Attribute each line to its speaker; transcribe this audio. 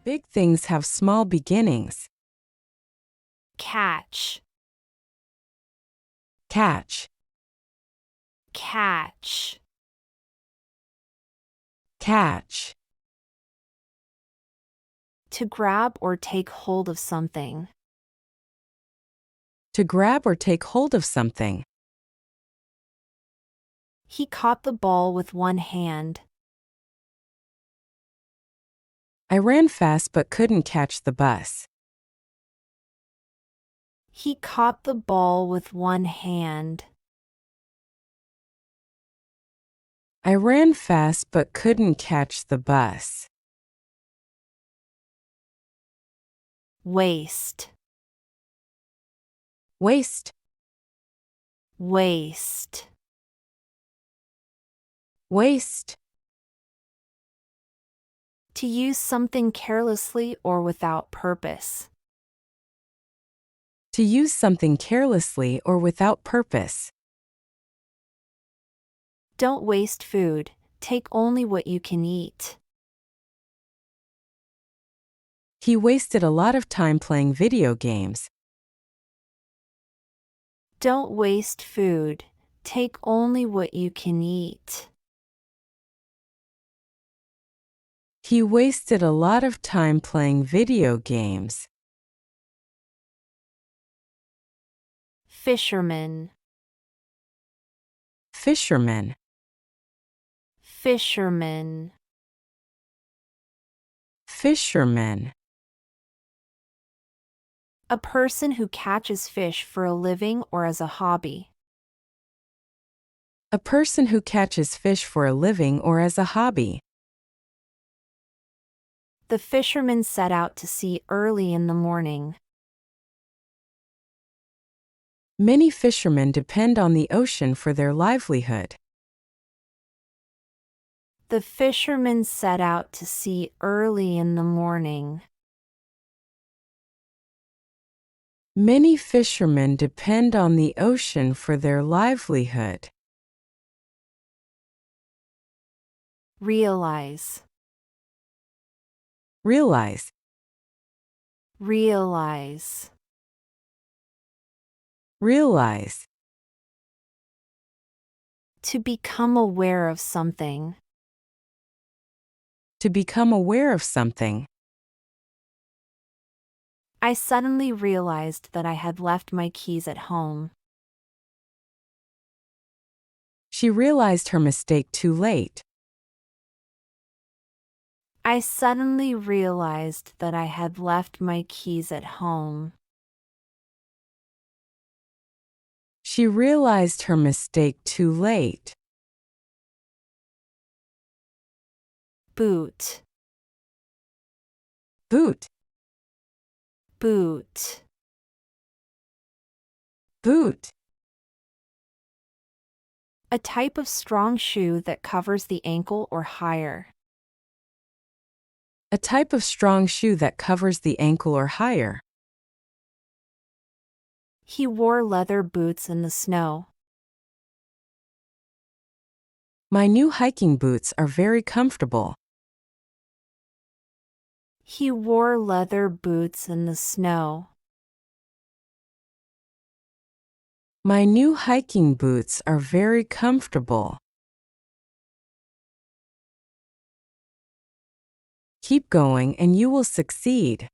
Speaker 1: Big things have small beginnings.
Speaker 2: Catch.
Speaker 1: Catch.
Speaker 2: Catch.
Speaker 1: Catch.
Speaker 2: To grab or take hold of something.
Speaker 1: To grab or take hold of something.
Speaker 2: He caught the ball with one hand.
Speaker 1: I ran fast but couldn't catch the bus.
Speaker 2: He caught the ball with one hand.
Speaker 1: I ran fast but couldn't catch the bus.
Speaker 2: Waste.
Speaker 1: Waste.
Speaker 2: Waste.
Speaker 1: Waste.
Speaker 2: To use something carelessly or without purpose.
Speaker 1: To use something carelessly or without purpose.
Speaker 2: Don't waste food, take only what you can eat.
Speaker 1: He wasted a lot of time playing video games.
Speaker 2: Don't waste food, take only what you can eat.
Speaker 1: He wasted a lot of time playing video games.
Speaker 2: Fisherman.
Speaker 1: Fisherman.
Speaker 2: Fisherman.
Speaker 1: Fisherman.
Speaker 2: A person who catches fish for a living or as a hobby.
Speaker 1: A person who catches fish for a living or as a hobby.
Speaker 2: The fisherman set out to sea early in the morning.
Speaker 1: Many fishermen depend on the ocean for their livelihood.
Speaker 2: The fisherman set out to sea early in the morning.
Speaker 1: Many fishermen depend on the ocean for their livelihood.
Speaker 2: Realize.
Speaker 1: Realize.
Speaker 2: Realize.
Speaker 1: Realize.
Speaker 2: To become aware of something.
Speaker 1: To become aware of something.
Speaker 2: I suddenly realized that I had left my keys at home.
Speaker 1: She realized her mistake too late.
Speaker 2: I suddenly realized that I had left my keys at home.
Speaker 1: She realized her mistake too late.
Speaker 2: Boot.
Speaker 1: Boot.
Speaker 2: Boot.
Speaker 1: Boot.
Speaker 2: A type of strong shoe that covers the ankle or higher.
Speaker 1: A type of strong shoe that covers the ankle or higher.
Speaker 2: He wore leather boots in the snow.
Speaker 1: My new hiking boots are very comfortable.
Speaker 2: He wore leather boots in the snow.
Speaker 1: My new hiking boots are very comfortable. Keep going and you will succeed.